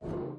You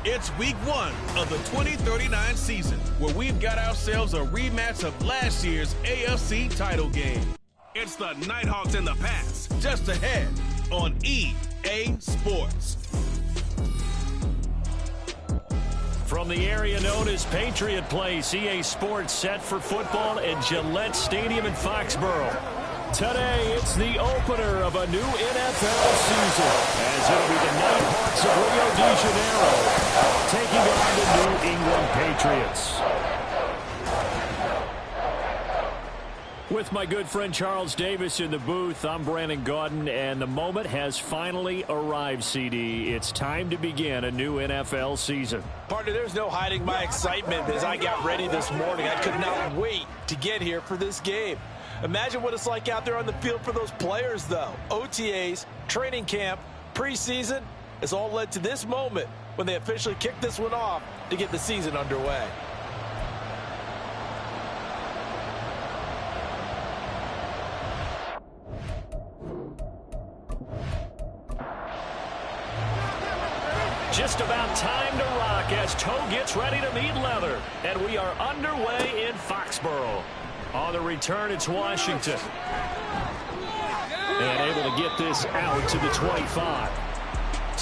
It's week 1 of the 2039 season, where we've got ourselves a rematch of last year's AFC title game. It's the Nighthawks and the Pats, just ahead on EA Sports. From the area known as Patriot Place, EA Sports set for football at Gillette Stadium in Foxborough. Today, it's the opener of a new NFL season, as it'll be the Nighthawks of Rio de Janeiro taking on the New England Patriots. With my good friend Charles Davis in the booth, I'm Brandon Gaudin, and the moment has finally arrived, CD. It's time to begin a new NFL season. Partner, there's no hiding my excitement as I got ready this morning. I could not wait to get here for this game. Imagine what it's like out there on the field for those players, though. OTAs, training camp, preseason, it's all led to this moment when they officially kick this one off to get the season underway. Just about time to rock as toe gets ready to meet leather. And we are underway in Foxborough. On the return, it's Washington. And able to get this out to the 25.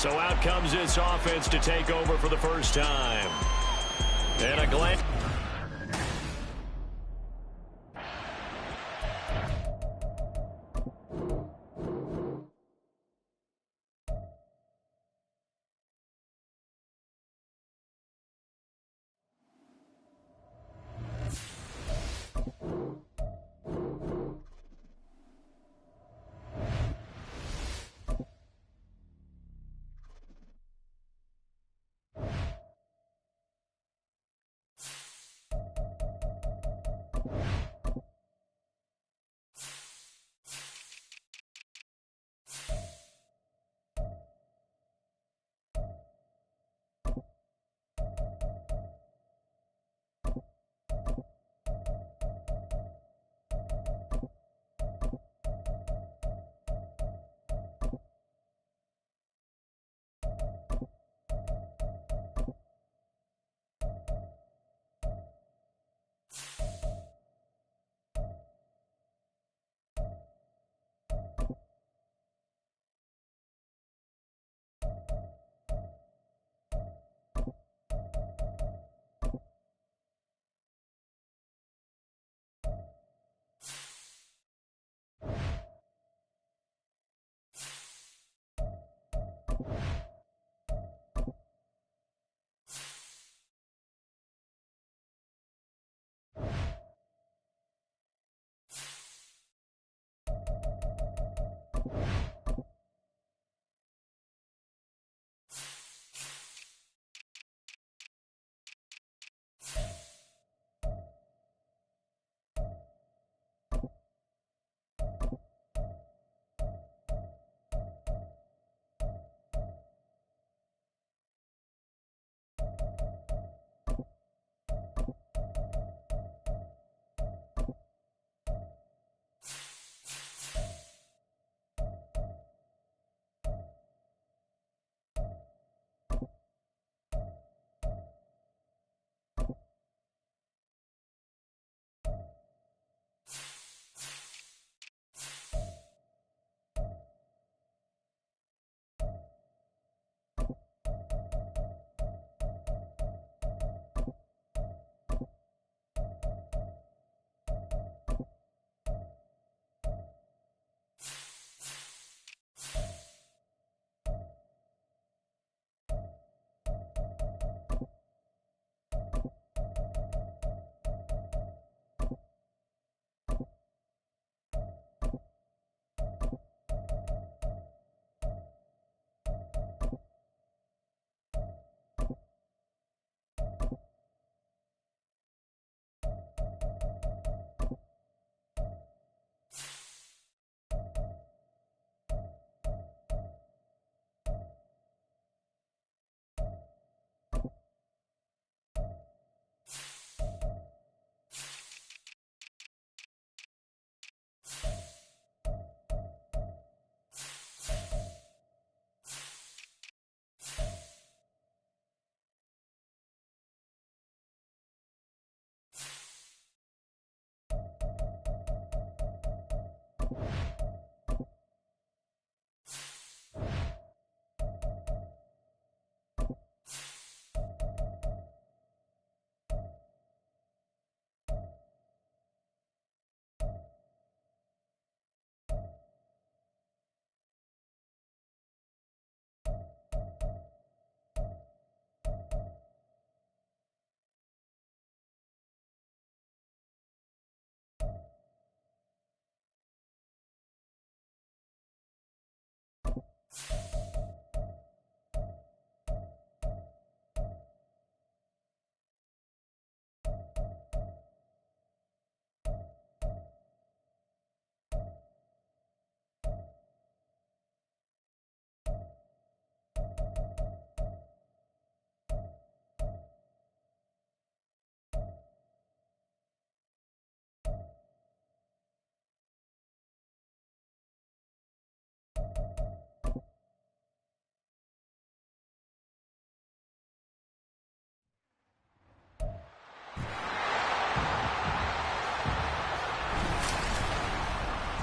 So out comes this offense to take over for the first time. And a glance.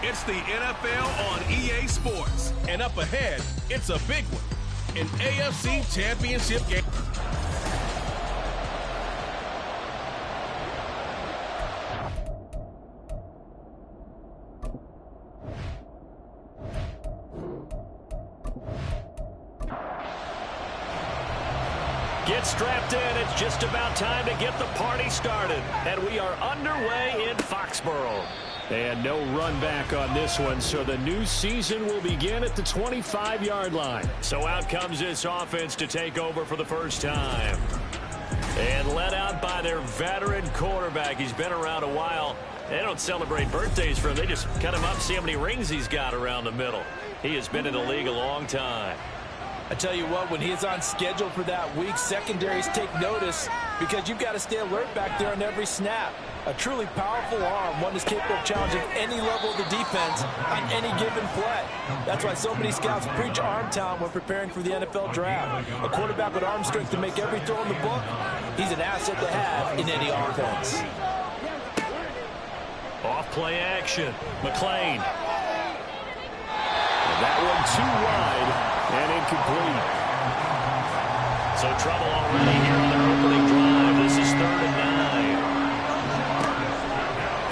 It's the NFL on EA Sports. And up ahead, it's a big one. An AFC Championship game. Get strapped in. It's just about time to get the party started. And we are underway in Foxborough. And no run back on this one, so the new season will begin at the 25-yard line. So out comes this offense to take over for the first time. And led out by their veteran quarterback. He's been around a while. They don't celebrate birthdays for him. They just cut him up, see how many rings he's got around the middle. He has been in the league a long time. I tell you what, when he is on schedule for that week, secondaries take notice because you've got to stay alert back there on every snap. A truly powerful arm, one is capable of challenging any level of the defense on any given play. That's why so many scouts preach arm talent when preparing for the NFL draft. A quarterback with arm strength to make every throw in the book, he's an asset to have in any offense. Off play action, McLean. And that one too wide and incomplete. So trouble already here on their opening drive. This is 3rd and 9.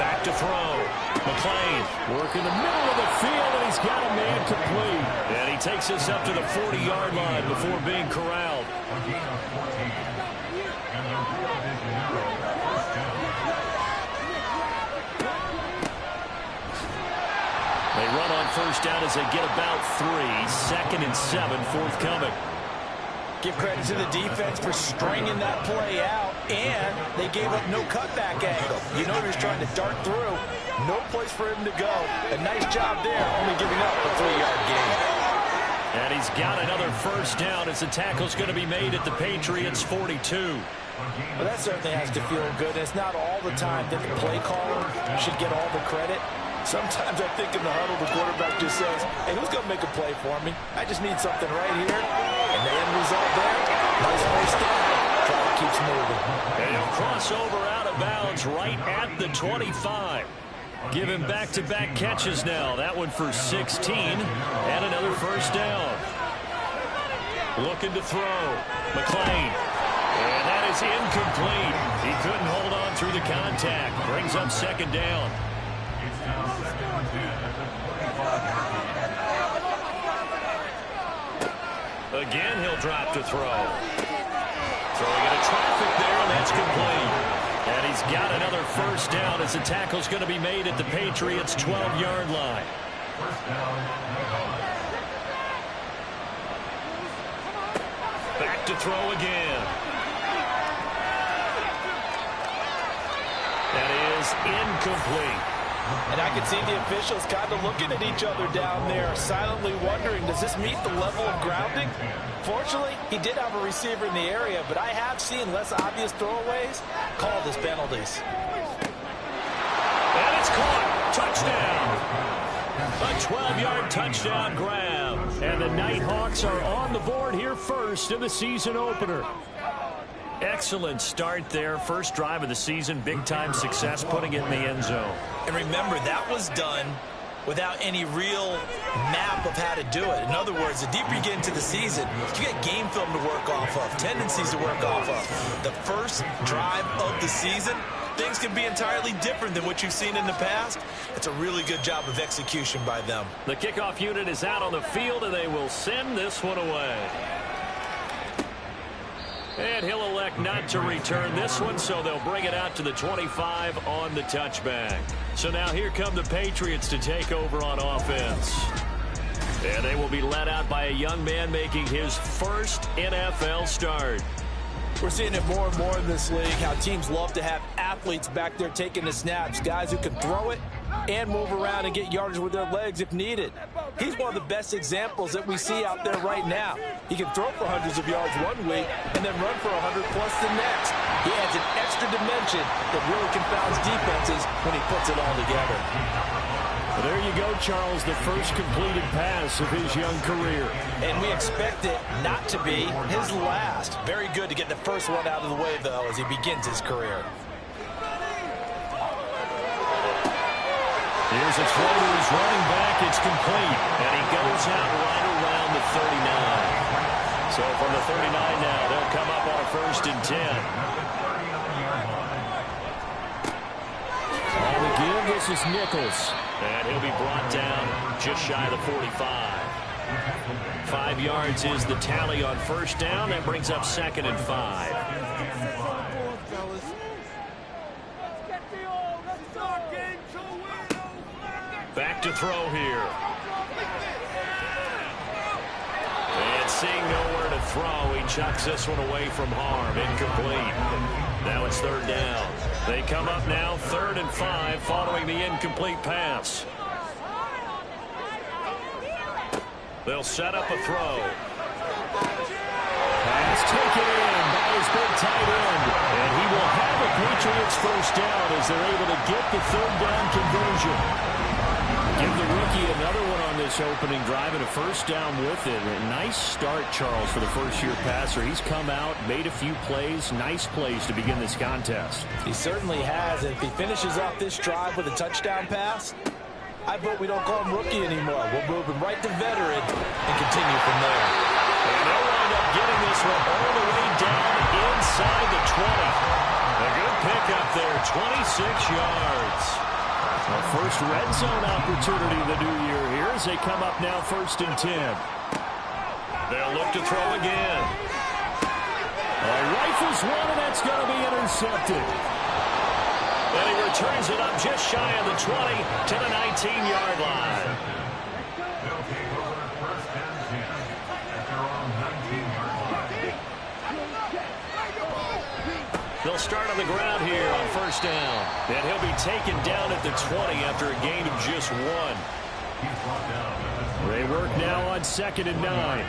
Back to throw. McLean working the middle of the field, and he's got a man complete. And he takes us up to the 40-yard line before being corralled. They run on first down as they get about 3. 2nd and 7 forthcoming. Give credit to the defense for stringing that play out, and they gave up no cutback angle. You know he was trying to dart through. No place for him to go. A nice job there, only giving up a 3-yard gain. And he's got another first down as the tackle's going to be made at the Patriots' 42. Well, that certainly has to feel good. It's not all the time that the play caller should get all the credit. Sometimes I think in the huddle, the quarterback just says, hey, who's going to make a play for me? I just need something right here. And the end result there, nice first down. Clock keeps moving. And he'll cross over out of bounds right at the 25. Give him back-to-back catches now. That one for 16 and another first down. Looking to throw. McLean. And that is incomplete. He couldn't hold on through the contact. Brings up 2nd down. Again, he'll drop to throw. Throwing into traffic there, and that's complete. And he's got another first down as the tackle's going to be made at the Patriots' 12-yard line. Back to throw again. That is incomplete. And I can see the officials kind of looking at each other down there, silently wondering, does this meet the level of grounding? Fortunately, he did have a receiver in the area, but I have seen less obvious throwaways called as penalties. And it's caught. Touchdown. A 12-yard touchdown grab. And the Nighthawks are on the board here first in the season opener. Excellent start there. First drive of the season. Big-time success putting it in the end zone. And remember, that was done without any real map of how to do it. In other words, the deeper you get into the season, you get game film to work off of, tendencies to work off of. The first drive of the season, things can be entirely different than what you've seen in the past. It's a really good job of execution by them. The kickoff unit is out on the field, and they will send this one away. And he'll elect not to return this one, so they'll bring it out to the 25 on the touchback. So now here come the Patriots to take over on offense. And they will be led out by a young man making his first NFL start. We're seeing it more and more in this league, how teams love to have athletes back there taking the snaps, guys who can throw it and move around and get yardage with their legs if needed. He's one of the best examples that we see out there right now. He can throw for hundreds of yards one week and then run for 100+ the next. He adds an extra dimension that really confounds defenses when he puts it all together. Well, there you go, Charles, the first completed pass of his young career. And we expect it not to be his last. Very good to get the first one out of the way, though, as he begins his career. Here's a throw to his running back. It's complete. And he goes out right around the 39. So from the 39 now, they'll come up on a 1st and 10. On the give, this is Nichols. And he'll be brought down just shy of the 45. 5 yards is the tally on 1st down. That brings up 2nd and 5. Back to throw here. And seeing nowhere to throw, he chucks this one away from harm. Incomplete. Now it's 3rd down. They come up now 3rd and 5 following the incomplete pass. They'll set up a throw. Pass taken in by his big tight end. And he will have a Patriots 1st down as they're able to get the 3rd down conversion. Give the rookie another one on this opening drive and a 1st down with it. A nice start, Charles, for the first-year passer. He's come out, made a few plays, nice plays to begin this contest. He certainly has. And if he finishes off this drive with a touchdown pass, I vote we don't call him rookie anymore. We'll move him right to veteran and continue from there. And they'll wind up getting this one all the way down inside the 20. A good pickup there, 26 yards. A first red zone opportunity the new year here as they come up now 1st and 10. They'll look to throw again. Rifles one, and that's going to be intercepted. And he returns it up just shy of the 20 to the 19-yard line. They'll start on the ground here on 1st down. And he'll be taken down at the 20 after a gain of just 1. They work now on 2nd and 9.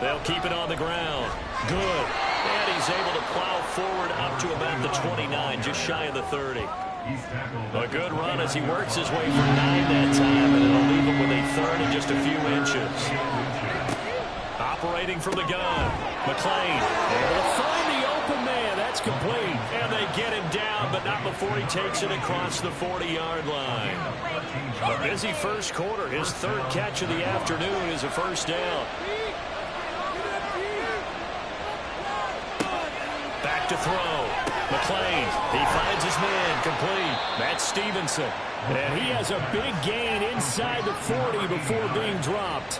They'll keep it on the ground. Good. And he's able to plow forward up to about the 29, just shy of the 30. A good run as he works his way for 9 that time, and it'll leave him with a 3rd and just a few inches. Operating from the gun, McLean able to find the open man. That's complete. And they get him down, but not before he takes it across the 40-yard line. A busy first quarter. His 3rd catch of the afternoon is a 1st down. Back to throw. McLean, he finds his man, complete. Matt Stevenson. And he has a big gain inside the 40 before being dropped.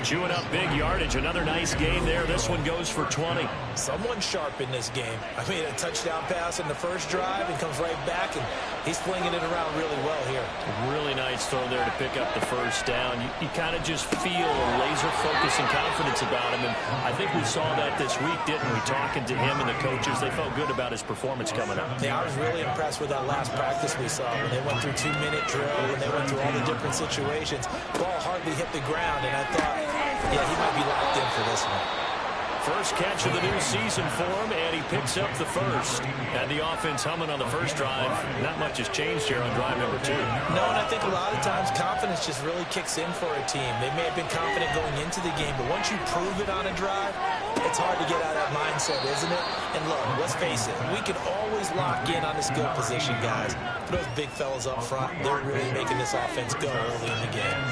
Chewing up big yardage. Another nice gain there. This one goes for 20. Someone sharp in this game. I mean, a touchdown pass in the first drive and comes right back, and he's flinging it around really well here. Really nice throw there to pick up the 1st down. You kind of just feel a laser focus and confidence about him, and I think we saw that this week, didn't we? Talking to him and the coaches, they felt good about his performance coming up. Yeah, I was really impressed with that last practice we saw when they went through 2-minute drill, when they went through all the different situations. Ball hardly hit the ground, and I thought, yeah, he might be locked in for this one. First catch of the new season for him, and he picks up the 1st. And the offense humming on the 1st drive. Not much has changed here on drive number 2. No, and I think a lot of times confidence just really kicks in for a team. They may have been confident going into the game, but once you prove it on a drive, It's hard to get out of that mindset, isn't it? And look, let's face it, we can always lock in on the skill position, guys. For those big fellas up front, they're really making this offense go early in the game.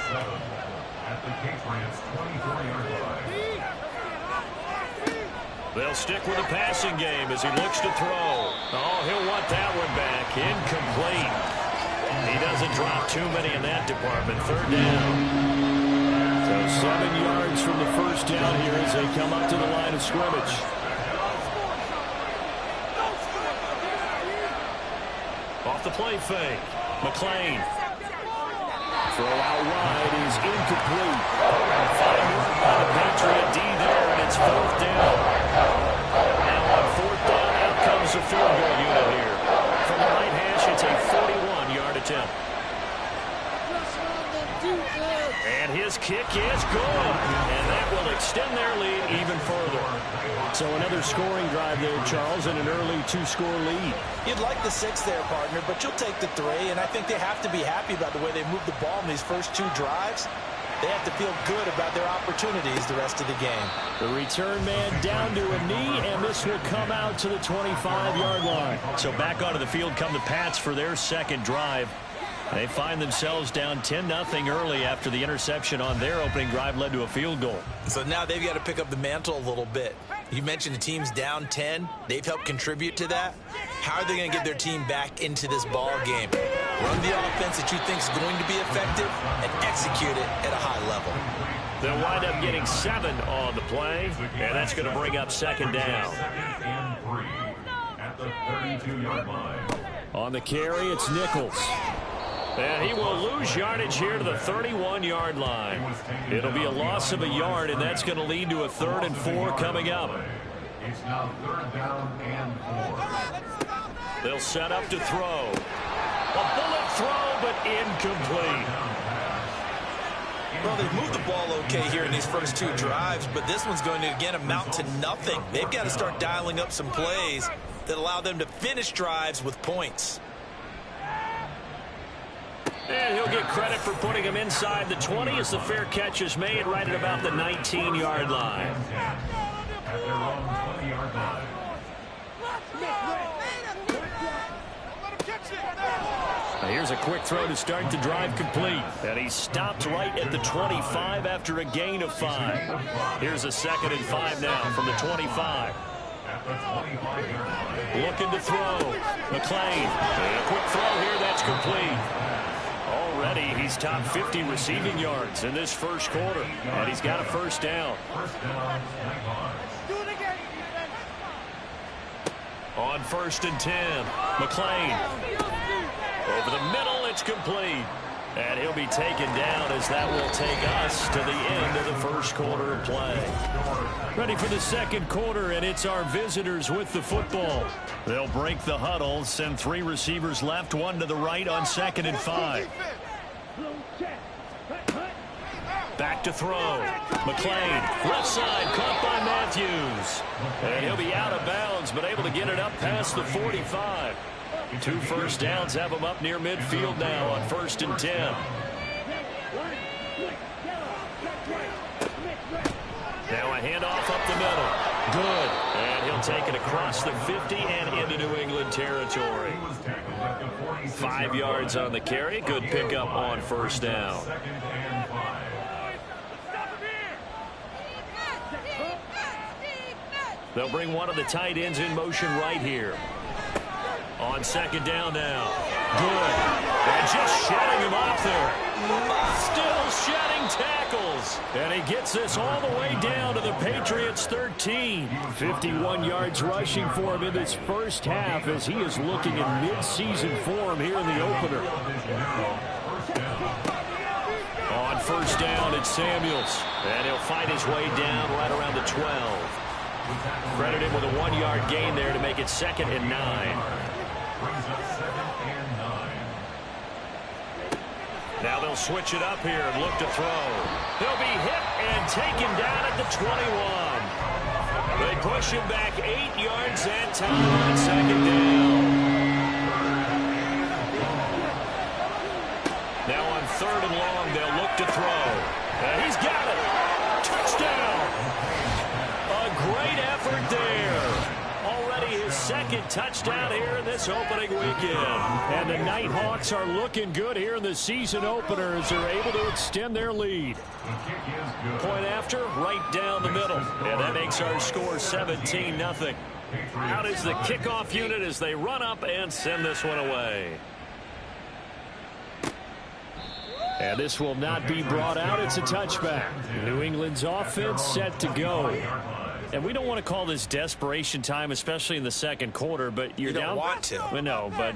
They'll stick with the passing game as he looks to throw. Oh, he'll want that one back. Incomplete. He doesn't drop too many in that department. Third down. So 7 yards from the first down here as they come up to the line of scrimmage. Off the play fake. McClain. Throw out wide is incomplete. Fine work by the Patriot D there, and it's fourth down. Now on fourth down, out comes the field goal unit here. From the right hash, it's a 41-yard attempt. And his kick is good. And that will extend their lead even further. So another scoring drive there, Charles, and an early two-score lead. You'd like the 6 there, partner, but you'll take the 3, and I think they have to be happy about the way they moved the ball in these first 2 drives. They have to feel good about their opportunities the rest of the game. The return man down to a knee, and this will come out to the 25-yard line. So back onto the field come the Pats for their second drive. They find themselves down 10-0 early after the interception on their opening drive led to a field goal. So now they've got to pick up the mantle a little bit. You mentioned the team's down 10. They've helped contribute to that. How are they going to get their team back into this ball game? Run the offense that you think is going to be effective and execute it at a high level. They'll wind up getting 7 on the play, and that's going to bring up second down. At the 32-yard line. On the carry, it's Nichols. And he will lose yardage here to the 31-yard line. It'll be a loss of a yard, and that's going to lead to a 3rd and 4 coming up. It's now 3rd down and 4. They'll set up to throw. A bullet throw, but incomplete. Well, they've moved the ball okay here in these first 2 drives, but this one's going to, again, amount to nothing. They've got to start dialing up some plays that allow them to finish drives with points. And he'll get credit for putting him inside the 20 as the fair catch is made right at about the 19-yard line. Now here's a quick throw to start the drive complete. And he stopped right at the 25 after a gain of 5. Here's a 2nd and 5 now from the 25. Looking to throw. McClain. And a quick throw here. That's complete. Already, he's top 50 receiving yards in this first quarter. And he's got a first down. On 1st and 10, McClain. Over the middle, it's complete. And he'll be taken down as that will take us to the end of the first quarter of play. Ready for the second quarter, and it's our visitors with the football. They'll break the huddle, send 3 receivers left, 1 to the right on 2nd and 5. Back to throw. McClain, left side, caught by Matthews. And he'll be out of bounds, but able to get it up past the 45. 2 first downs have him up near midfield now on 1st and 10. Now a handoff up the middle. Good. And he'll take it across the 50 and into New England territory. 5 yards on the carry. Good pickup on first down. They'll bring one of the tight ends in motion right here. On 2nd down now. Good. And just shedding him off there. Still shedding tackles. And he gets this all the way down to the Patriots' 13. 51 yards rushing for him in this first half as he is looking in midseason form here in the opener. On 1st down, it's Samuels. And he'll fight his way down right around the 12. Credit him with a 1-yard gain there to make it 2nd and 9. Now they'll switch it up here and look to throw. He'll be hit and taken down at the 21. They push him back 8 yards that time on 2nd down. Now on 3rd and long, they'll look to throw. And he's got it. Touchdown. A great second touchdown here in this opening weekend. And the Nighthawks are looking good here in the season opener as they're able to extend their lead. Point after, right down the middle. And that makes our score 17-0. Out is the kickoff unit as they run up and send this one away. And this will not be brought out. It's a touchback. New England's offense set to go. And we don't want to call this desperation time, especially in the second quarter, but you're down. You don't want to. Well, no, but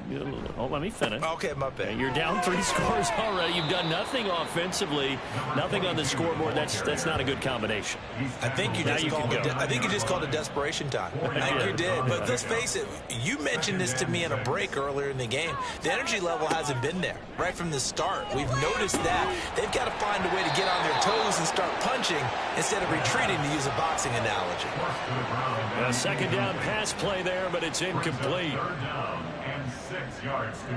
let me finish. Okay, my bad. You're down 3 scores already. You've done nothing offensively, nothing on the scoreboard. That's not a good combination. I think you just called it desperation time. I think you did. But let's face it, you mentioned this to me in a break earlier in the game. The energy level hasn't been there right from the start. We've noticed that. They've got to find a way to get on their toes and start punching instead of retreating, to use a boxing analogy. A second down pass play there, but it's incomplete. 3rd down and 6 yards to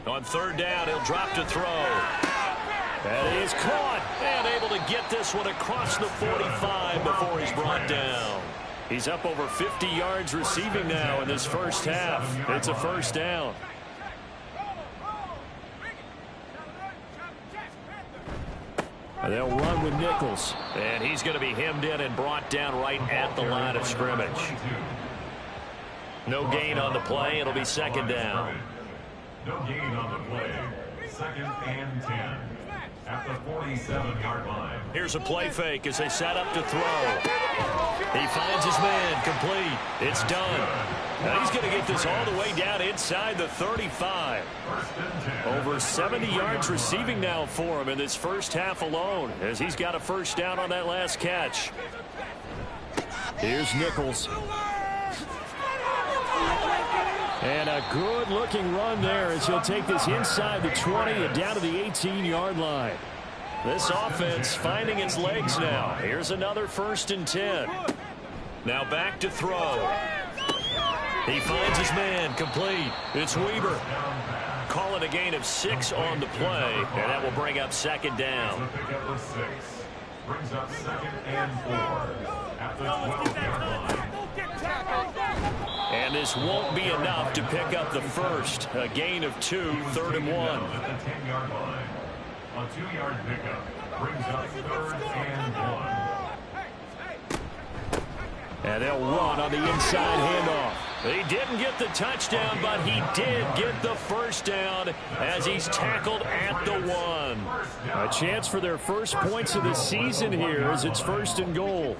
go. On 3rd down, he'll drop to throw. And he is caught and able to get this one across the 45 before he's brought down. He's up over 50 yards receiving now in this first half. It's a first down. And they'll run with Nichols. And he's going to be hemmed in and brought down right at the line of scrimmage. No gain on the play. It'll be second down. No gain on the play. 2nd and 10. At the 47-yard line. Here's a play fake as they set up to throw. He finds his man, complete. It's done. Now he's going to get this all the way down inside the 35. Over 70 yards receiving now for him in this first half alone, as he's got a first down on that last catch. Here's Nichols. And a good-looking run there as he'll take this inside the 20 and down to the 18-yard line. This offense finding its legs now. Here's another 1st and 10. Now back to throw. He finds his man, complete. It's Weber. Calling a gain of 6 on the play, and that will bring up second down. Brings up 2nd and 4 at the 12-yard line. And this won't be enough to pick up the first. A gain of 2, 3rd and 1. At the 10-yard line. A 2-yard pickup brings up 3rd and 1. And they'll run on the inside handoff. He didn't get the touchdown, but he did get the first down as he's tackled at the 1. A chance for their first points of the season here as it's 1st and goal.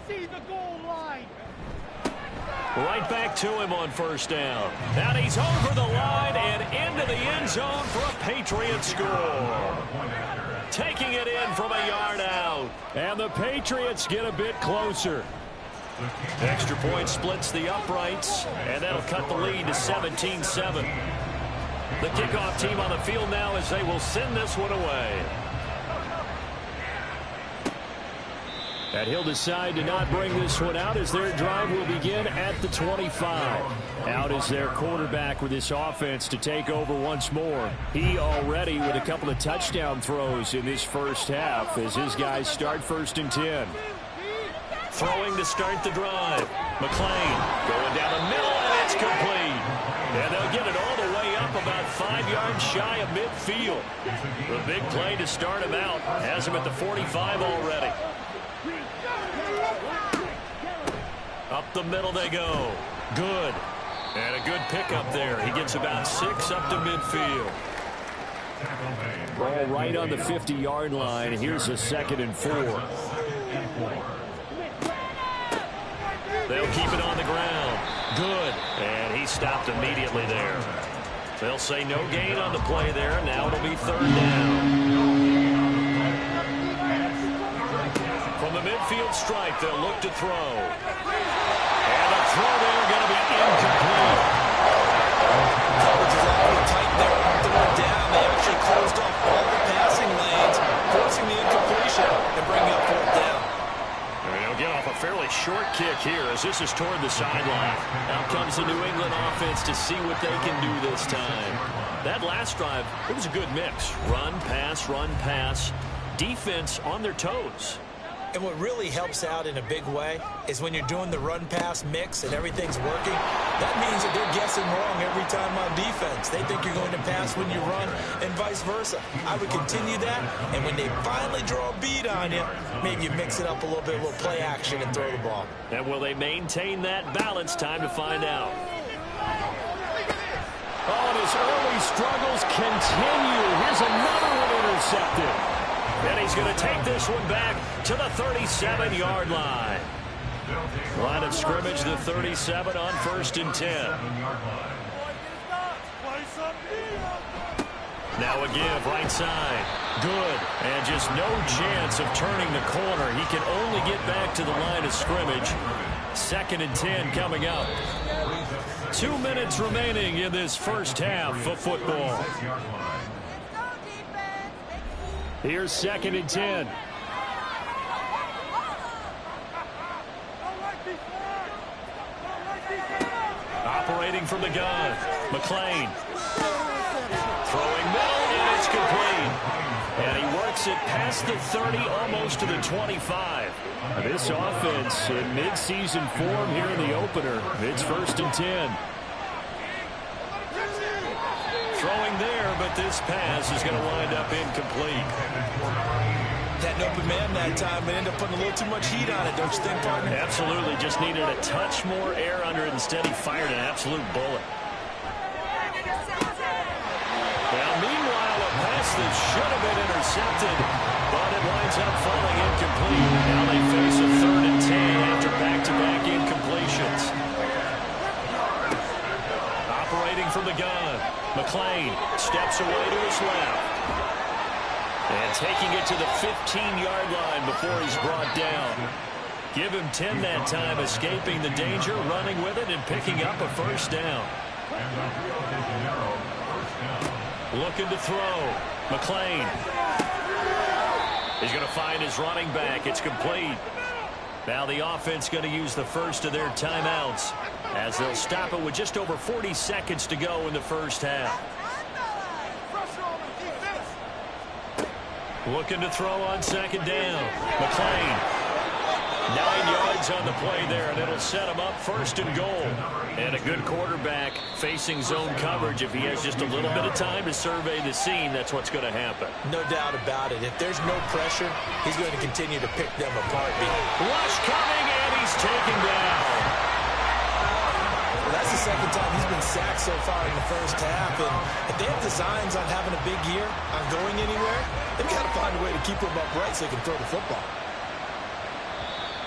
Right back to him on first down. And he's over the line and into the end zone for a Patriot score. Taking it in from a yard out. And the Patriots get a bit closer. Extra point splits the uprights, and that'll cut the lead to 17-7. The kickoff team on the field now as they will send this one away. And he'll decide to not bring this one out as their drive will begin at the 25. Out is their quarterback with this offense to take over once more. He already with a couple of touchdown throws in this first half as his guys start 1st and 10. Throwing to start the drive. McClain going down the middle, and it's complete. And they'll get it all the way up about 5 yards shy of midfield. The big play to start him out has him at the 45 already. Up the middle they go. Good. And a good pickup there. He gets about 6 up to midfield. Ball right on the 50-yard line. Here's a 2nd and 4. They'll keep it on the ground. Good. And he stopped immediately there. They'll say no gain on the play there. Now it'll be 3rd down. From the midfield stripe, they'll look to throw. And the throw there going to be incomplete. Coverage is all tight there on 3rd down. They actually closed off all the passing lanes, forcing the incompletion and bringing up 4th down. They'll get off a fairly short kick here as this is toward the sideline. Out comes the New England offense to see what they can do this time. That last drive, it was a good mix. Run, pass, defense on their toes. And what really helps out in a big way is when you're doing the run-pass mix and everything's working, that means that they're guessing wrong every time on defense. They think you're going to pass when you run and vice versa. I would continue that, and when they finally draw a bead on you, maybe you mix it up a little bit, a little play action and throw the ball. And will they maintain that balance? Time to find out. Oh, and his early struggles continue. Here's another one intercepted. And he's going to take this one back to the 37-yard line. Line of scrimmage, the 37 on 1st and 10. Now a give, right side. Good. And just no chance of turning the corner. He can only get back to the line of scrimmage. 2nd and 10 coming up. 2 minutes remaining in this first half of football. Here's 2nd and 10. Operating from the gun. McClain. Throwing middle, and it's complete. And he works it past the 30, almost to the 25. This offense in mid-season form here in the opener. It's 1st and 10. Throwing there, but this pass is going to wind up incomplete. Had an open man that time and ended up putting a little too much heat on it, don't you think, partner? Absolutely. Just needed a touch more air under it. Instead, he fired an absolute bullet. Now, meanwhile, a pass that should have been intercepted, but it winds up falling incomplete. Now they face a 3rd and 10 after back-to-back incompletions. Operating from the gun. McClain steps away to his left. And taking it to the 15-yard line before he's brought down. Give him 10 that time, escaping the danger, running with it, and picking up a 1st down. Looking to throw. McClain. He's going to find his running back. It's complete. Now the offense going to use the first of their timeouts as they'll stop it with just over 40 seconds to go in the first half. Looking to throw on 2nd down. McClain. 9 yards on the play there, and it'll set him up 1st and goal. And a good quarterback facing zone coverage. If he has just a little bit of time to survey the scene, that's what's going to happen. No doubt about it. If there's no pressure, he's going to continue to pick them apart. Rush coming, and he's taken down. Well, that's the 2nd time he's been sacked so far in the first half. And if they have designs on having a big year, on going anywhere, they've got to find a way to keep him upright so they can throw the football.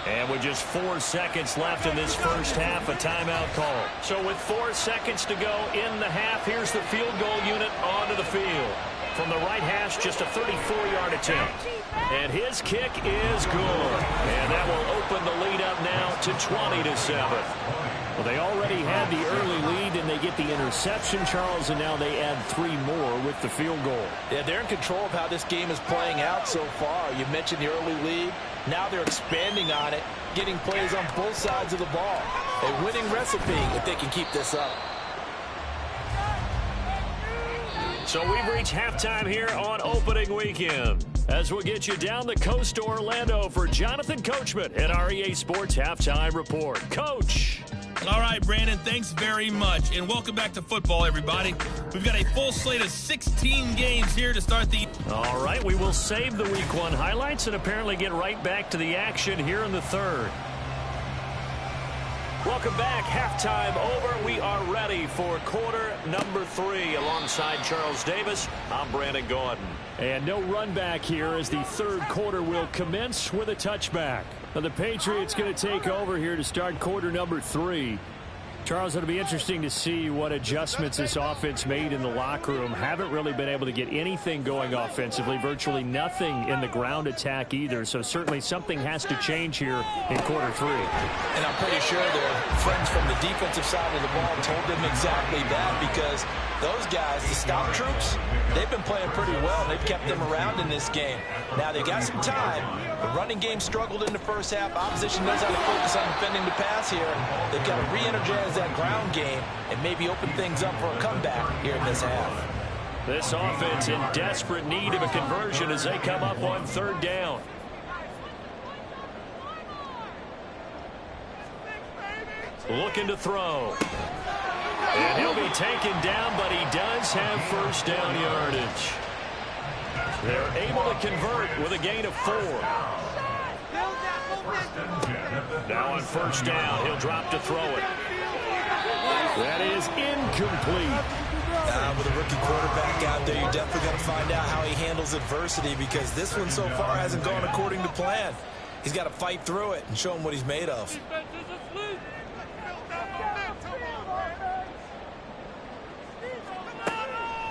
And with just 4 seconds left in this first half, a timeout call. So with 4 seconds to go in the half, here's the field goal unit onto the field. From the right hash, just a 34-yard attempt. And his kick is good. And that will open the lead up now to 20-7. Well, they already had the early lead, and they get the interception, Charles, and now they add 3 more with the field goal. Yeah, they're in control of how this game is playing out so far. You mentioned the early lead. Now they're expanding on it, getting plays on both sides of the ball. A winning recipe if they can keep this up. So we've reached halftime here on opening weekend. As we'll get you down the coast to Orlando for Jonathan Coachman at our EA Sports Halftime Report. Coach. All right, Brandon, thanks very much. And welcome back to football, everybody. We've got a full slate of 16 games here to start the... All right, we will save the Week 1 highlights and apparently get right back to the action here in the 3rd. Welcome back. Halftime over. We are ready for quarter number 3 alongside Charles Davis. I'm Brandon Gordon. And no run back here as the 3rd quarter will commence with a touchback. Now the Patriots going to take over here to start quarter number 3. Charles, it'll be interesting to see what adjustments this offense made in the locker room. Haven't really been able to get anything going offensively, virtually nothing in the ground attack either. So certainly something has to change here in quarter 3. And I'm pretty sure their friends from the defensive side of the ball told them exactly that, because those guys, the stop troops, they've been playing pretty well. They've kept them around in this game. Now they got some time. The running game struggled in the first half. Opposition knows how to focus on defending the pass here. They've got to re-energize that ground game and maybe open things up for a comeback here in this half. This offense in desperate need of a conversion as they come up on 3rd down. looking to throw. And he'll be taken down, but he does have first down yardage. They're able to convert with a gain of 4. Now on first down, he'll drop to throw it. That is incomplete. With a rookie quarterback out there, you're definitely going to find out how he handles adversity, because this one so far hasn't gone according to plan. He's got to fight through it and show him what he's made of.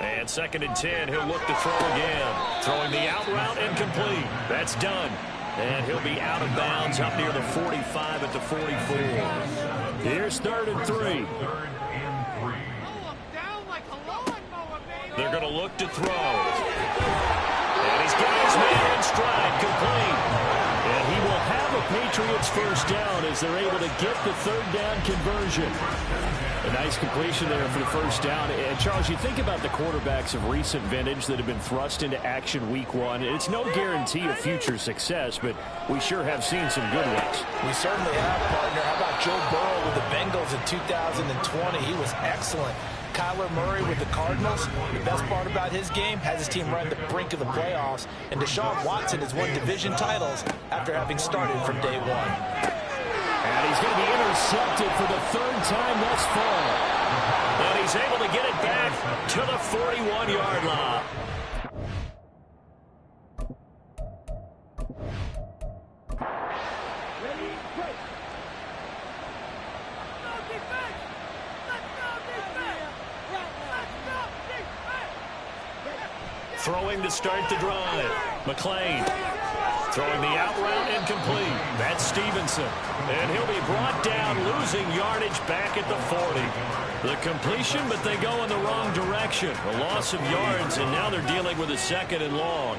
And 2nd and 10, he'll look to throw again. Throwing the out route incomplete. That's done. And he'll be out of bounds up near the 45 at the 44. Here's 3rd and 3. They're going to look to throw. And he's got his man in stride, complete. And he will have a Patriots first down as they're able to get the 3rd down conversion. A nice completion there for the first down. And, Charles, you think about the quarterbacks of recent vintage that have been thrust into action week 1. It's no guarantee of future success, but we sure have seen some good ones. We certainly have, partner. How about Joe Burrow with the Bengals in 2020? He was excellent. Kyler Murray with the Cardinals. The best part about his game, has his team right at the brink of the playoffs. And Deshaun Watson has won division titles after having started from day 1. And he's going to be intercepted for the 3rd time thus far. And he's able to get it back to the 41-yard line. Throwing to start the drive. McLean throwing the out route incomplete. That's Stevenson. And he'll be brought down, losing yardage back at the 40. The completion, but they go in the wrong direction. A loss of yards, and now they're dealing with a 2nd and long.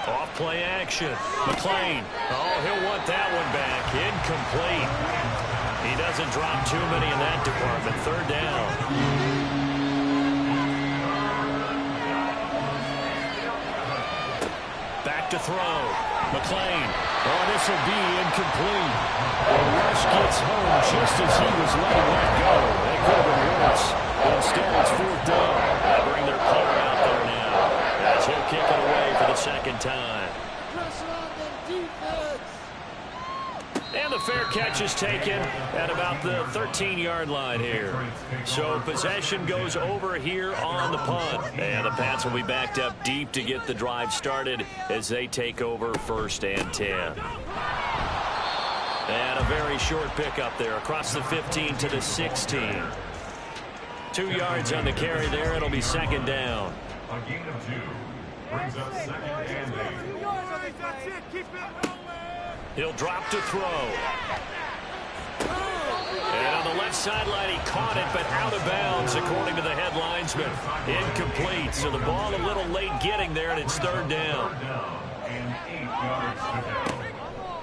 Off play action. McLean. Oh, he'll want that one back. Incomplete. He doesn't drop too many in that department. 3rd down. Back to throw. McLean. Oh, this will be incomplete. The rush gets home just as he was letting that go. That could have been worse. Instead, it's 4th down. They bring their punter out there now as he'll kick it away for the 2nd time. And the fair catch is taken at about the 13-yard line here. So possession goes over here on the punt. And the Pats will be backed up deep to get the drive started as they take over 1st and 10. And a very short pickup there across the 15 to the 16. 2 yards on the carry there. It'll be 2nd down. A gain of 2 brings up 2nd and 8. He'll drop to throw. And on the left sideline, he caught it, but out of bounds, according to the head linesman. Incomplete, so the ball a little late getting there, and it's 3rd down. And 8 yards to go.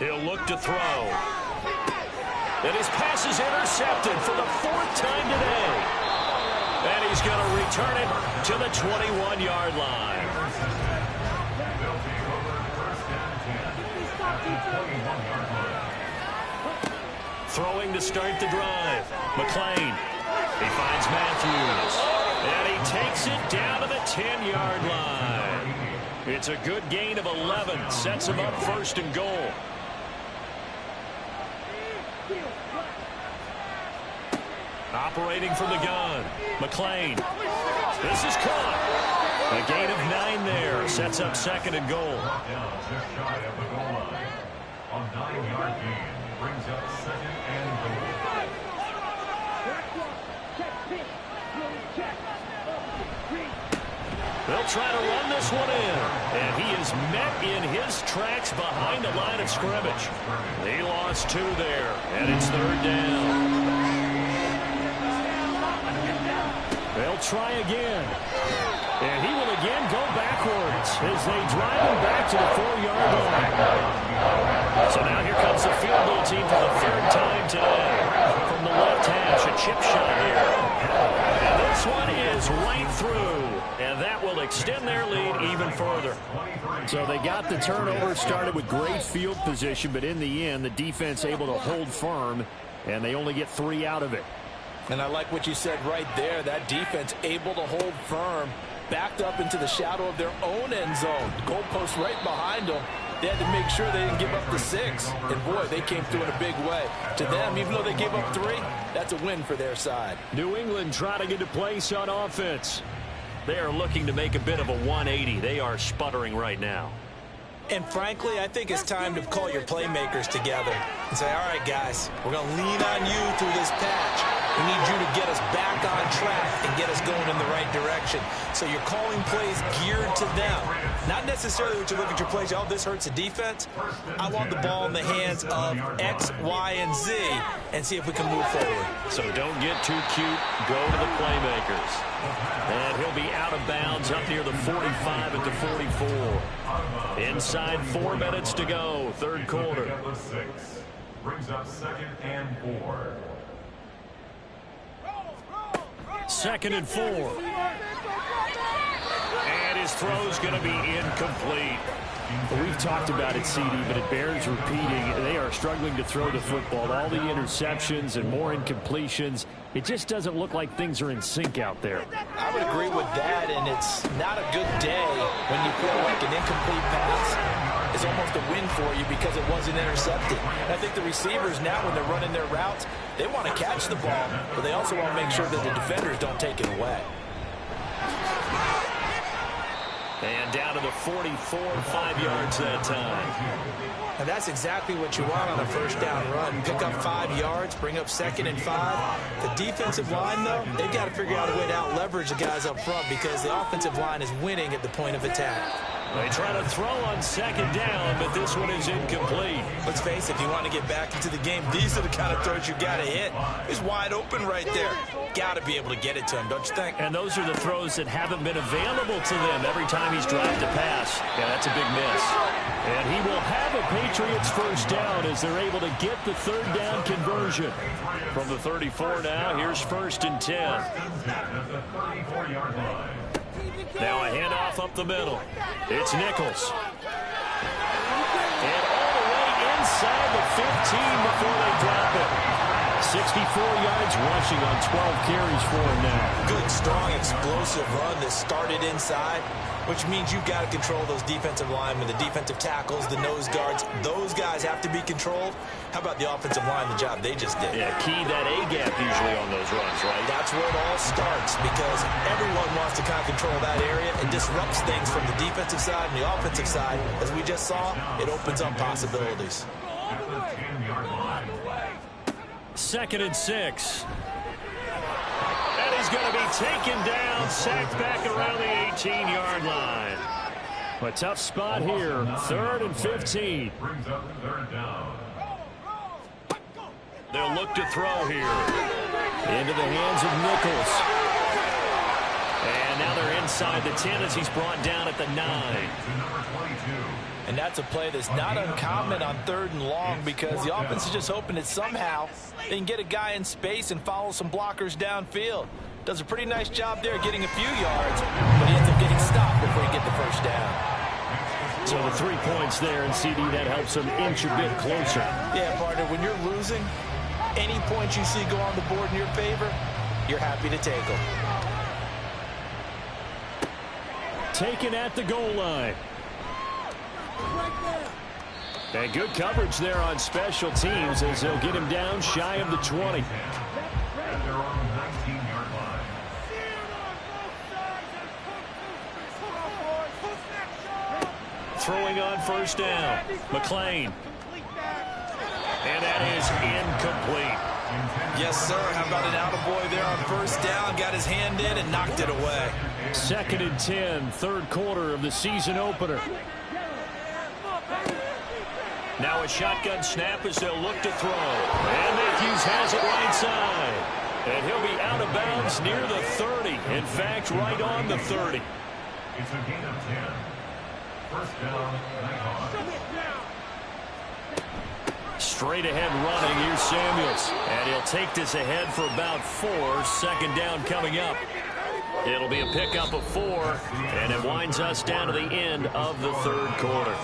He'll look to throw. And his pass is intercepted for the 4th time today. And he's going to return it to the 21-yard line. Throwing to start the drive. McLean. He finds Matthews. And he takes it down to the 10-yard line. It's a good gain of 11. Sets him up 1st and goal. Operating from the gun. McLean. This is caught. A gain of 9 there. Sets up 2nd and goal. Down just shy of the goal line. A 9-yard gain brings up 2nd and goal. They'll try to run this one in. And he is met in his tracks behind the line of scrimmage. He lost 2 there. And it's 3rd down. They'll try again. And he will again go backwards as they drive him back to the 4-yard line. So now here comes the field goal team for the 3rd time today. From the left hash, a chip shot here. And this one is right through. And that will extend their lead even further. So they got the turnover, started with great field position, but in the end, the defense able to hold firm, and they only get 3 out of it. And I like what you said right there. That defense able to hold firm, backed up into the shadow of their own end zone. Goalpost right behind them. They had to make sure they didn't give up the 6. And, boy, they came through in a big way. To them, even though they gave up 3, that's a win for their side. New England trying to get a place on offense. They are looking to make a bit of a 180. They are sputtering right now. And, frankly, I think it's time to call your playmakers together and say, all right, guys, we're going to lean on you through this patch. We need you to get us back on track and get us going in the right direction. So you're calling plays geared to them. Not necessarily what you look at your plays, oh, this hurts the defense. I want the ball in the hands of X, Y, and Z and see if we can move forward. So don't get too cute. Go to the playmakers. And he'll be out of bounds up near the 45 at the 44. Inside 4 minutes to go, third quarter. Brings up 2nd and 4. 2nd and 4. And his throw's going to be incomplete. Well, we've talked about it, CD, but it bears repeating. They are struggling to throw the football. All the interceptions and more incompletions. It just doesn't look like things are in sync out there. I would agree with that, and it's not a good day when you feel like an incomplete pass is almost a win for you because it wasn't intercepted. And I think the receivers now, when they're running their routes, they want to catch the ball, but they also want to make sure that the defenders don't take it away. And down to the 44, 5 yards that time. And that's exactly what you want on a first down run. Pick up 5 yards, bring up 2nd and 5. The defensive line, though, they've got to figure out a way to out-leverage the guys up front because the offensive line is winning at the point of attack. They try to throw on 2nd down, but this one is incomplete. Let's face it, if you want to get back into the game, these are the kind of throws you got to hit. He's wide open right there. Got to be able to get it to him, don't you think? And those are the throws that haven't been available to them every time he's dropped a pass. Yeah, that's a big miss. And he will have a Patriots first down as they're able to get the 3rd down conversion. From the 34 now, here's 1st and 10. Now a handoff up the middle. It's Nichols. And all the way inside the 15 before they drop it. 64 yards rushing on 12 carries for him now. Good, strong, explosive run that started inside, which means you've got to control those defensive linemen, the defensive tackles, the nose guards. Those guys have to be controlled. How about the offensive line, the job they just did? Yeah, key that A-gap usually on those runs, right? That's where it all starts because everyone wants to kind of control that area. It disrupts things from the defensive side and the offensive side. As we just saw, it opens up possibilities. 2nd and 6. And he's going to be taken down, sacked back around the 18-yard line. A tough spot here, 3rd and 15. Brings up 3rd down. They'll look to throw here. Into the hands of Nichols. And now they're inside the 10 as he's brought down at the 9. And that's a play that's not uncommon on 3rd and long because the offense is just hoping that somehow they can get a guy in space and follow some blockers downfield. Does a pretty nice job there getting a few yards, but he ends up getting stopped before he gets the first down. So the 3 points there, and CD, that helps them inch a bit closer. Yeah, partner, when you're losing, any points you see go on the board in your favor, you're happy to take them. Taken at the goal line. And good coverage there on special teams as they'll get him down shy of the 20. And they're on the 19-yard line. Throwing on first down. McLean. And that is incomplete. Yes, sir. How about an attaboy there on first down? Got his hand in and knocked it away. 2nd and 10, 3rd quarter of the season opener. Now a shotgun snap as they'll look to throw. And Matthews has it right side. And he'll be out of bounds near the 30. In fact, right on the 30. It's a gain of 10. First down, Nighthawks. Straight ahead running, here's Samuels. And he'll take this ahead for about 4. 2nd down coming up. It'll be a pickup of 4, and it winds us down to the end of the third quarter.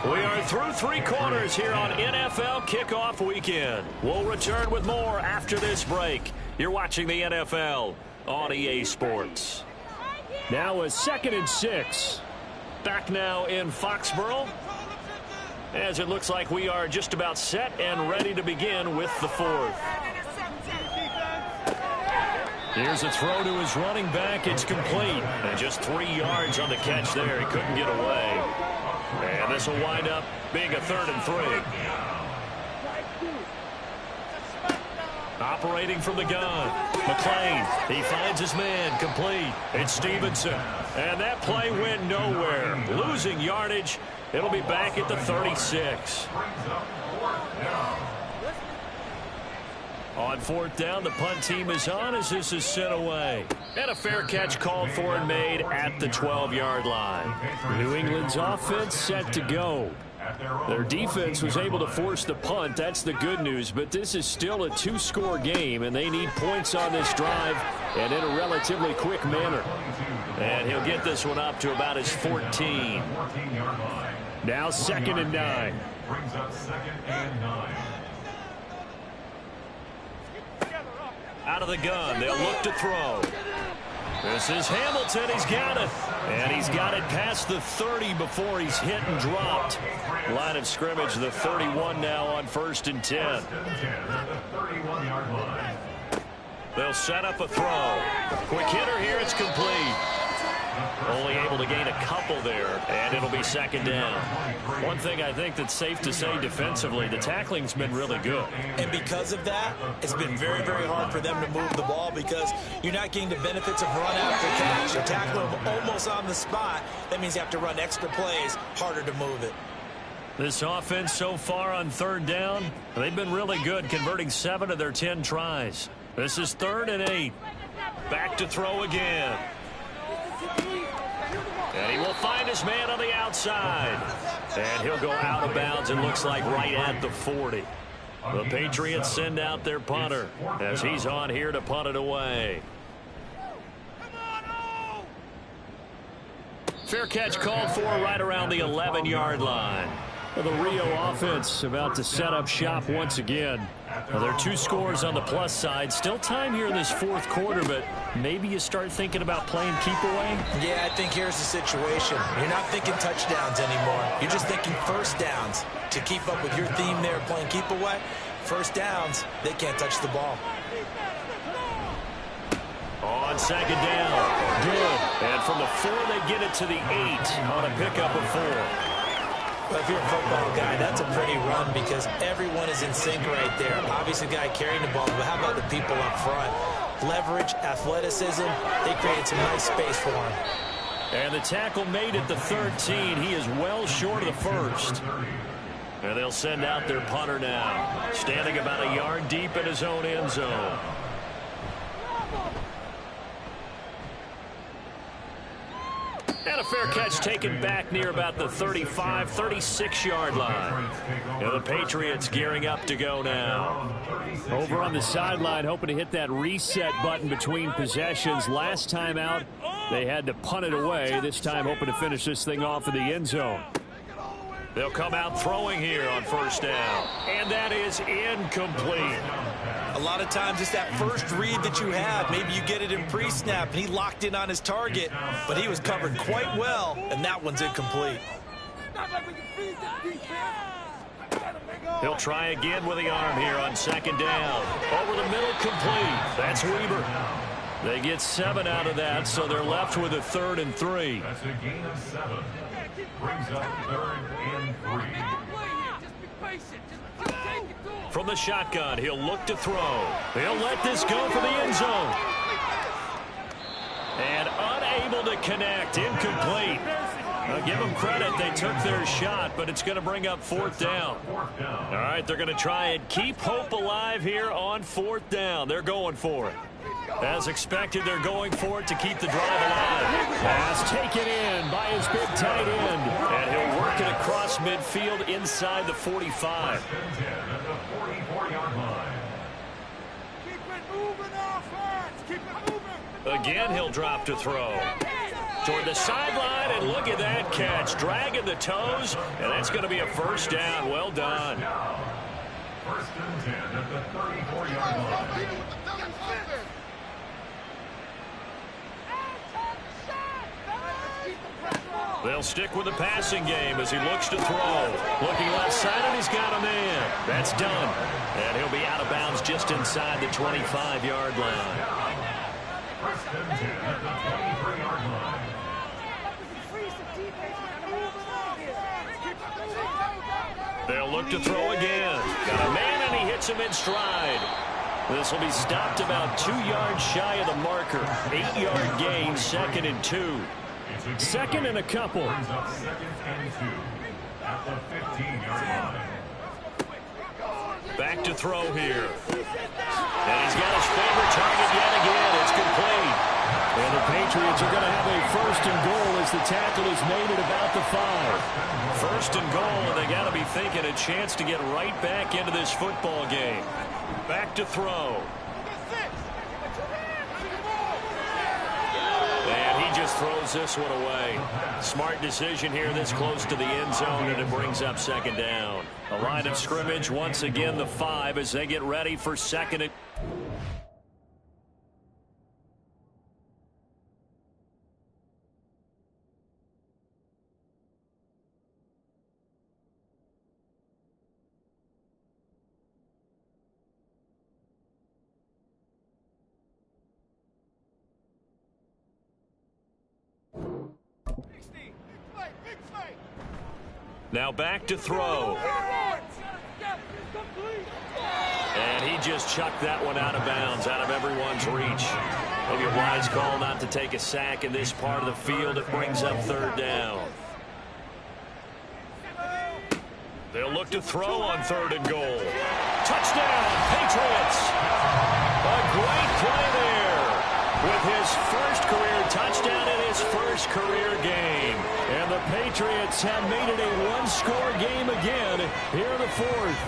We are through 3 quarters here on NFL Kickoff Weekend. We'll return with more after this break. You're watching the NFL on EA Sports. Now a 2nd and 6. Back now in Foxborough, as it looks like we are just about set and ready to begin with the 4th. Here's a throw to his running back. It's complete. And just 3 yards on the catch there. He couldn't get away. And this will wind up being a 3rd and 3. Operating from the gun. McClain. He finds his man. Complete. It's Stevenson. And that play went nowhere. Losing yardage. It'll be back at the 36. On 4th down, the punt team is on as this is sent away. And a fair catch called for and made at the 12-yard line. New England's offense set to go. Their defense was able to force the punt. That's the good news. But this is still a 2-score game, and they need points on this drive and in a relatively quick manner. And he'll get this one up to about his 14. Now 2nd and 9. Brings up 2nd and 9. Out of the gun, they'll look to throw. This is Hamilton. He's got it. And he's got it past the 30 before he's hit and dropped. Line of scrimmage, the 31 now on 1st and 10. They'll set up a throw. Quick hitter here. It's complete. Only able to gain a couple there, and it'll be 2nd down. One thing I think that's safe to say defensively, the tackling's been really good. And because of that, it's been very, very hard for them to move the ball because you're not getting the benefits of run after catch. You're tackling them almost on the spot. That means you have to run extra plays, harder to move it. This offense so far on 3rd down, they've been really good, converting 7 of their 10 tries. This is 3rd and 8. Back to throw again. And he will find his man on the outside. And he'll go out of bounds, it looks like right at the 40. The Patriots send out their punter as he's on here to punt it away. Fair catch called for right around the 11-yard line. Well, the Rio offense about to set up shop once again. Well, there are 2 scores on the plus side. Still time here in this 4th quarter, but maybe you start thinking about playing keep away? Yeah, I think here's the situation. You're not thinking touchdowns anymore. You're just thinking 1st downs. To keep up with your theme there, playing keep away, 1st downs, they can't touch the ball. On 2nd down. Good. And from the 4, they get it to the 8 on a pickup of 4. Well, if you're a football guy, that's a pretty run because everyone is in sync right there. Obviously, the guy carrying the ball, but how about the people up front? Leverage, athleticism, they created some nice space for him. And the tackle made at the 13. He is well short of the 1st. And they'll send out their punter now, standing about a yard deep in his own end zone. And a fair catch taken back near about the 35, 36-yard line. And the Patriots gearing up to go now. Over on the sideline, hoping to hit that reset button between possessions. Last time out, they had to punt it away. This time, hoping to finish this thing off in the end zone. They'll come out throwing here on 1st down. And that is incomplete. A lot of times it's that first read that you have. Maybe you get it in pre-snap, and he locked in on his target, but he was covered quite well, and that one's incomplete. He'll try again with the arm here on 2nd down. Over the middle, complete. That's Weaver. They get 7 out of that, so they're left with a 3rd and 3. That's a gain of 7. Brings up 3rd and 3. From the shotgun, he'll look to throw. He'll let this go for the end zone. And unable to connect, incomplete. Now give them credit, they took their shot, but it's going to bring up 4th down. All right, they're going to try and keep hope alive here on 4th down. They're going for it. As expected, they're going for it to keep the drive alive. Pass taken in by his big tight end. And he'll work it across midfield inside the 45. Keep it moving, offense. Keep it moving. Again, he'll drop to throw. Toward the sideline, and look at that catch. Dragging the toes, and that's going to be a first down. Well done. First and 10 at the 34-yard line. They'll stick with the passing game as he looks to throw. Looking left-sided, he's got a man. That's done. And he'll be out of bounds just inside the 25-yard line. First and 10 at the 23-yard line. They'll look to throw again. Got a man, and he hits him in stride. This will be stopped about 2 yards shy of the marker. 8-yard gain, 2nd and 2. Second and a couple. Brings up 2nd and 2 at the 15-yard line. Back to throw here. And he's got his favorite target yet again. It's complete. And the Patriots are going to have a first and goal as the tackle is made at about the 5. First and goal, and they got to be thinking a chance to get right back into this football game. Back to throw. And he just throws this one away. Smart decision here this close to the end zone, and it brings up 2nd down. A line of scrimmage, once again the 5 as they get ready for 2nd and... Now back to throw. And he just chucked that one out of bounds, out of everyone's reach. Maybe a wise call not to take a sack in this part of the field. It brings up 3rd down. They'll look to throw on 3rd and goal. Touchdown, Patriots! A great play there with his first career touchdown in his first career game. And the Patriots have made it a one-score game again here in the 4th.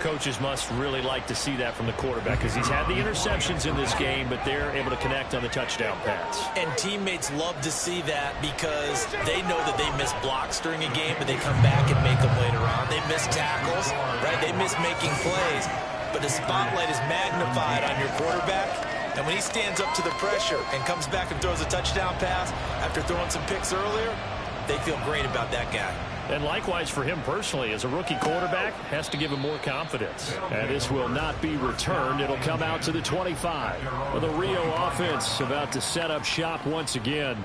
Coaches must really like to see that from the quarterback because he's had the interceptions in this game, but they're able to connect on the touchdown pass. And teammates love to see that because they know that they miss blocks during a game, but they come back and make them later on. They miss tackles, right? They miss making plays. But the spotlight is magnified on your quarterback. And when he stands up to the pressure and comes back and throws a touchdown pass after throwing some picks earlier, they feel great about that guy. And likewise for him personally, as a rookie quarterback, has to give him more confidence. And this will not be returned. It'll come out to the 25. Well, the Rio offense about to set up shop once again.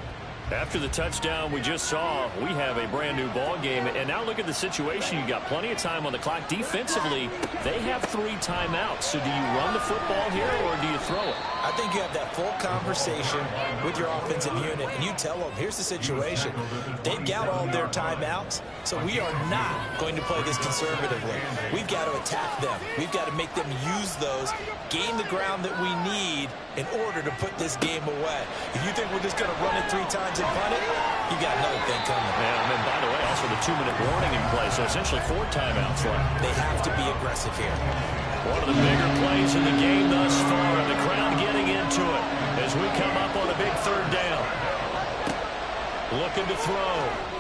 After the touchdown we just saw, we have a brand new ball game. And now look at the situation. You got plenty of time on the clock. Defensively, they have 3 timeouts. So do you run the football here or do you throw it? I think you have that full conversation with your offensive unit, and you tell them, here's the situation. They've got all their timeouts, so we are not going to play this conservatively. We've got to attack them. We've got to make them use those, gain the ground that we need in order to put this game away. If you think we're just going to run it 3 times and punt it, you got another thing coming. Yeah, and by the way, also the 2-minute warning in play, so essentially 4 timeouts left. They have to be aggressive here. One of the bigger plays in the game thus far, and the crowd getting into it as we come up on a big 3rd down. Looking to throw.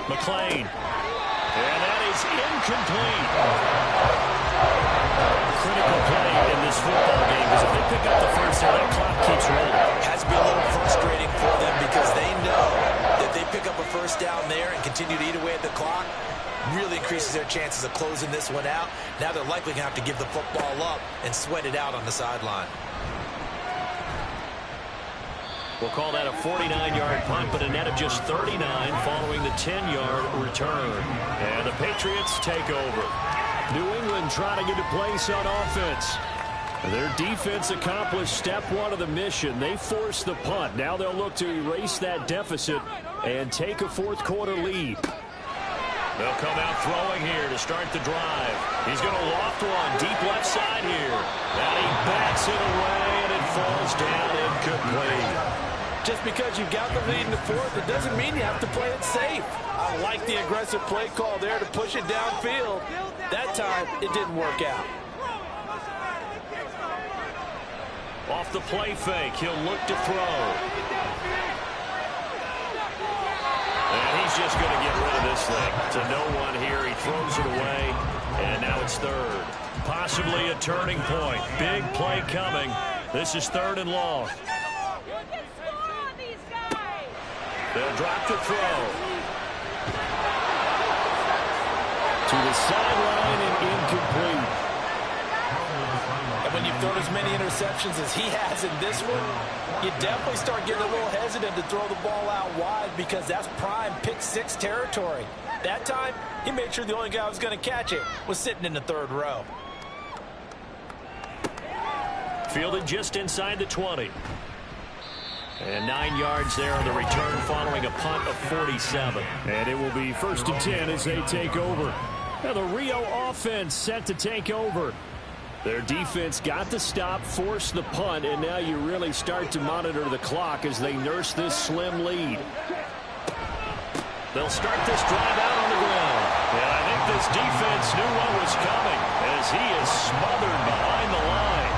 McLean. And that is incomplete. Critical play in this football game because if they pick up the first down, that clock keeps rolling. Has to be a little frustrating for them because they know that they pick up a first down there and continue to eat away at the clock. Really increases their chances of closing this one out. Now they're likely going to have to give the football up and sweat it out on the sideline. We'll call that a 49-yard punt, but a net of just 39 following the 10-yard return. And the Patriots take over. New England trying to get a place on offense. Their defense accomplished step 1 of the mission. They forced the punt. Now they'll look to erase that deficit and take a 4th quarter lead. They'll come out throwing here to start the drive. He's going to loft one deep left side here. And he bats it away, and it falls down incomplete. Just because you've got the lead in the 4th, it doesn't mean you have to play it safe. I like the aggressive play call there to push it downfield. That time, it didn't work out. Off the play fake, he'll look to throw. And he's just going to get rid of this thing. To no one here, he throws it away, and now it's third. Possibly a turning point. Big play coming. This is 3rd and long. They'll drop the throw. To the sideline and incomplete. And when you've thrown as many interceptions as he has in this one, you definitely start getting a little hesitant to throw the ball out wide because that's prime pick 6 territory. That time, he made sure the only guy who was going to catch it was sitting in the 3rd row. Fielded just inside the 20. And 9 yards there on the return following a punt of 47. And it will be 1st and 10 as they take over. Now the Rio offense set to take over. Their defense got the stop, forced the punt, and now you really start to monitor the clock as they nurse this slim lead. They'll start this drive out on the ground. And I think this defense knew what was coming as he is smothered behind the line.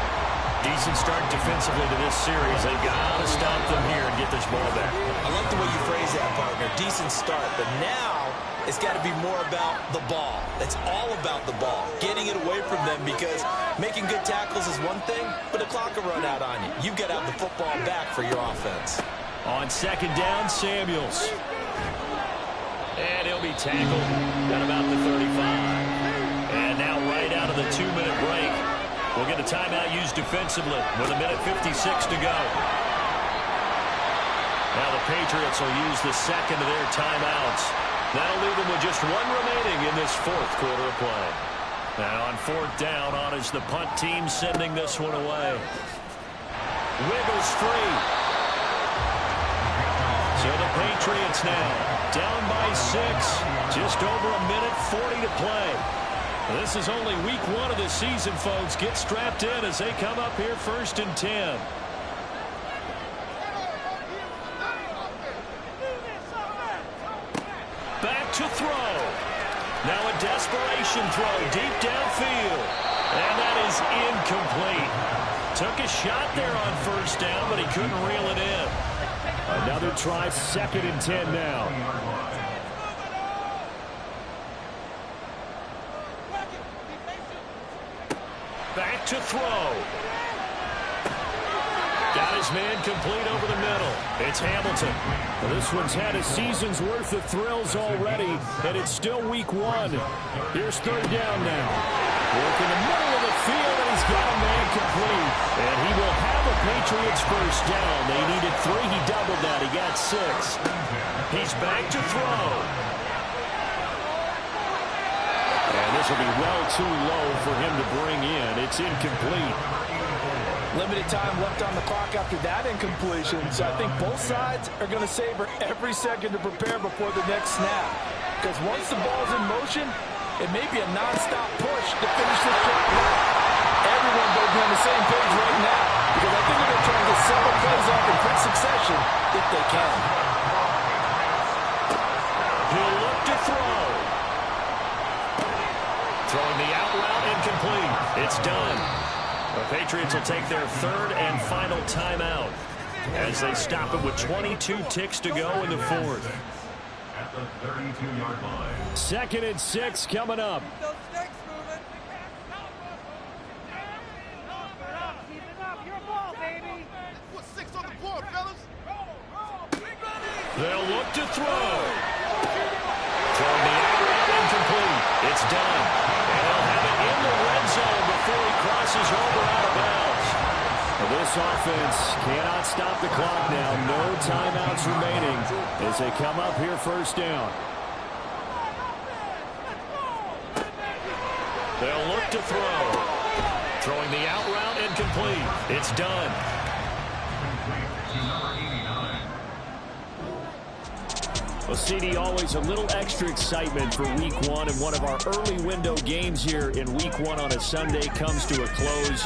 Decent start defensively to this series. They've got to stop them here and get this ball back. I like the way you phrase that, partner. Decent start, but now it's got to be more about the ball. It's all about the ball, getting it away from them because making good tackles is one thing, but the clock will run out on you. You've got to have the football back for your offense. On 2nd down, Samuels. And he'll be tackled at about the 35. And now right out of the 2-minute break, we'll get a timeout used defensively with 1:56 to go. Now the Patriots will use the second of their timeouts. That'll leave them with just one remaining in this 4th quarter of play. Now on 4th down, on is the punt team sending this one away. Wiggles free. So the Patriots now down by 6. Just over 1:40 to play. This is only week 1 of the season, folks. Get strapped in as they come up here 1st and 10. Back to throw. Now a desperation throw deep downfield. And that is incomplete. Took a shot there on 1st down, but he couldn't reel it in. Another try, 2nd and 10 now. Back to throw. Got his man complete over the middle. It's Hamilton. Well, this one's had a season's worth of thrills already, and it's still week 1. Here's 3rd down now. Work in the middle of the field, and he's got a man complete. And he will have a Patriots 1st down. They needed 3. He doubled that. He got 6. He's back to throw. And this will be well too low for him to bring in. It's incomplete. Limited time left on the clock after that incompletion, so I think both sides are going to savor every second to prepare before the next snap. Because once the ball's in motion, it may be a non-stop push to finish this drive. Everyone will be on the same page right now because I think they're going to try and get several plays off in quick succession if they can. He'll look to throw. Throwing the out route incomplete. It's done. The Patriots will take their 3rd and final timeout as they stop it with 22 ticks to go in the 4th. At the 32-yard line. 2nd and 6 coming up. They'll look to throw. Throwing the out route incomplete. It's done. And they'll have it in the red zone before he crosses over out of bounds. Well, this offense cannot stop the clock now. No timeouts remaining as they come up here 1st down. They'll look to throw. Throwing the out route incomplete. It's done. Well, CD, always a little extra excitement for week 1, and one of our early window games here in week 1 on a Sunday comes to a close.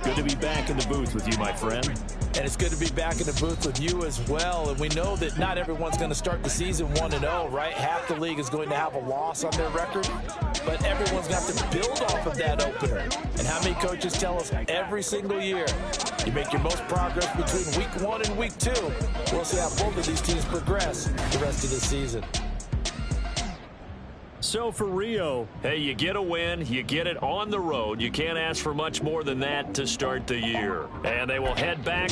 Good to be back in the booth with you, my friend. And it's good to be back in the booth with you as well. And we know that not everyone's going to start the season 1-0, right? Half the league is going to have a loss on their record. But everyone's got to build off of that opener. And how many coaches tell us every single year, you make your most progress between week 1 and week 2. We'll see how both of these teams progress the rest of the season. So for Rio, hey, you get a win, you get it on the road. You can't ask for much more than that to start the year. And they will head back.